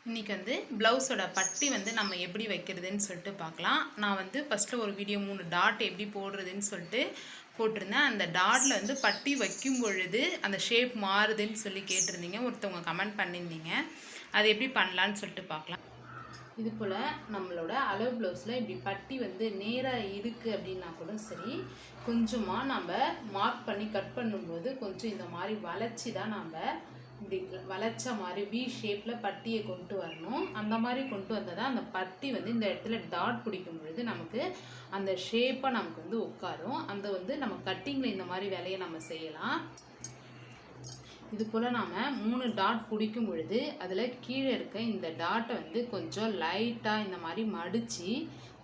இன்றைக்கி வந்து ப்ளவுஸோட பட்டி வந்து நம்ம எப்படி வைக்கிறதுன்னு சொல்லிட்டு பார்க்கலாம். நான் வந்து ஃபஸ்ட்டு ஒரு வீடியோ 3 டாட் எப்படி போடுறதுன்னு சொல்லிட்டு போட்டிருந்தேன். அந்த டாட்டில் வந்து பட்டி வைக்கும் பொழுது அந்த ஷேப் மாறுதுன்னு சொல்லி கேட்டிருந்தீங்க. ஒருத்தவங்க கமெண்ட் பண்ணியிருந்தீங்க. அது எப்படி பண்ணலான்னு சொல்லிட்டு பார்க்கலாம். இது போல் நம்மளோட அளவு ப்ளவுஸில் இப்படி பட்டி வந்து நேராக இருக்குது அப்படின்னா கூட சரி, கொஞ்சமாக நம்ம மார்க் பண்ணி கட் பண்ணும்போது கொஞ்சம் இந்த மாதிரி வளைச்சி தான் நம்ம இப்படி வளைச்ச மாதிரி வி ஷேப்பில் பட்டியை கொண்டு வரணும். அந்த மாதிரி கொண்டு வந்தால் தான் அந்த பட்டி வந்து இந்த இடத்துல டாட் பிடிக்கும் பொழுது நமக்கு அந்த ஷேப்பாக நமக்கு வந்து உட்காரும். அந்த வந்து நம்ம கட்டிங்கில் இந்த மாதிரி வேலையை நம்ம செய்யலாம். இது போல் நாம் 3 டாட் பிடிக்கும் பொழுது அதில் கீழே இருக்க இந்த டாட்டை வந்து கொஞ்சம் லைட்டாக இந்த மாதிரி மடித்து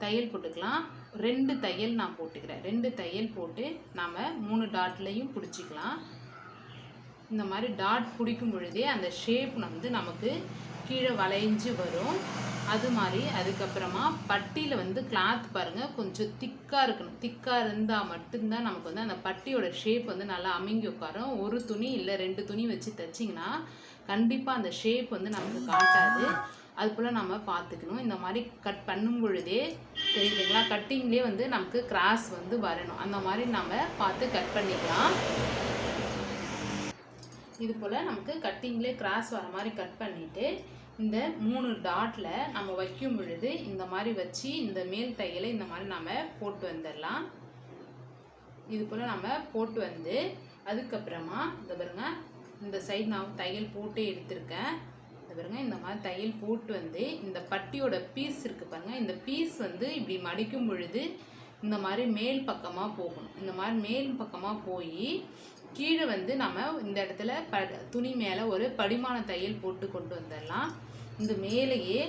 தையல் போட்டுக்கலாம். 2 தையல் நான் போட்டுக்கிறேன். 2 தையல் போட்டு நாம் 3 டாட்லையும் பிடிச்சிக்கலாம். இந்த மாதிரி டாட் பிடிக்கும் பொழுதே அந்த ஷேப் வந்து நமக்கு கீழே வளைஞ்சு வரும். அது மாதிரி அதுக்கப்புறமா பட்டியில் வந்து கிளாத் பாருங்கள் கொஞ்சம் திக்காக இருக்கணும். திக்காக இருந்தால் மட்டும்தான் நமக்கு வந்து அந்த பட்டியோட ஷேப் வந்து நல்லா அமுங்கி உட்காரும். ஒரு துணி இல்லை 2 துணி வச்சு தைச்சிங்கன்னா கண்டிப்பாக அந்த ஷேப் வந்து நமக்கு காட்டாது. அது போல் நம்ம பார்த்துக்கணும். இந்த மாதிரி கட் பண்ணும் பொழுதே தெரியுதுங்களா, கட்டிங்லேயே வந்து நமக்கு கிராஸ் வந்து வரணும். அந்த மாதிரி நம்ம பார்த்து கட் பண்ணிக்கலாம். இது போல் நமக்கு கட்டிங்லேயே கிராஸ் வர மாதிரி கட் பண்ணிவிட்டு இந்த 3 டாட்டில் நம்ம வைக்கும் பொழுது இந்த மாதிரி வச்சு இந்த மேல் தையலை இந்த மாதிரி நம்ம போட்டு வந்துடலாம். இது போல் நம்ம போட்டு வந்து அதுக்கப்புறமா இந்த பாருங்க, இந்த சைடு நான் தையல் போட்டே எடுத்திருக்கேன். இந்த பாருங்க, இந்த மாதிரி தையல் போட்டு வந்து இந்த பட்டியோட பீஸ் இருக்குது பாருங்கள், இந்த பீஸ் வந்து இப்படி மடிக்கும் பொழுது இந்த மாதிரி மேல் பக்கமாக போகணும். இந்த மாதிரி மேல் பக்கமாக போய் கீழே வந்து நம்ம இந்த இடத்துல துணி மேலே ஒரு படிமான தையல் போட்டு கொண்டு வந்துடலாம். இந்த மேலேயே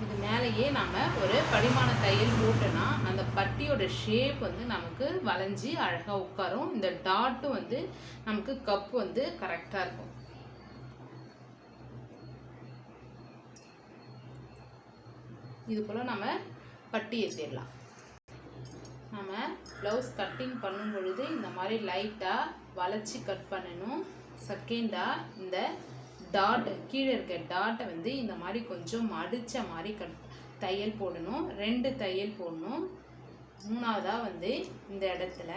இது மேலேயே நாம் ஒரு படிமான தையல் போட்டோன்னா அந்த பட்டியோட ஷேப் வந்து நமக்கு வளைஞ்சி அழகாக உட்காரும். இந்த டாட்டும் வந்து நமக்கு கப்பு வந்து கரெக்டாக இருக்கும். இது போல் நம்ம பட்டி ஏற்றிடலாம். நம்ம ப்ளவுஸ் கட்டிங் பண்ணும் பொழுது இந்த மாதிரி லைட்டாக வளைச்சி கட் பண்ணணும். செகண்டாக இந்த டாட் கீழே இருக்க டாட்டை வந்து இந்த மாதிரி கொஞ்சம் மடித்த மாதிரி தையல் போடணும். 2 தையல் போடணும். 3ஆவதாக வந்து இந்த இடத்துல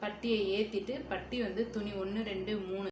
பட்டியை ஏற்றிட்டு பட்டி வந்து துணி 1 2 3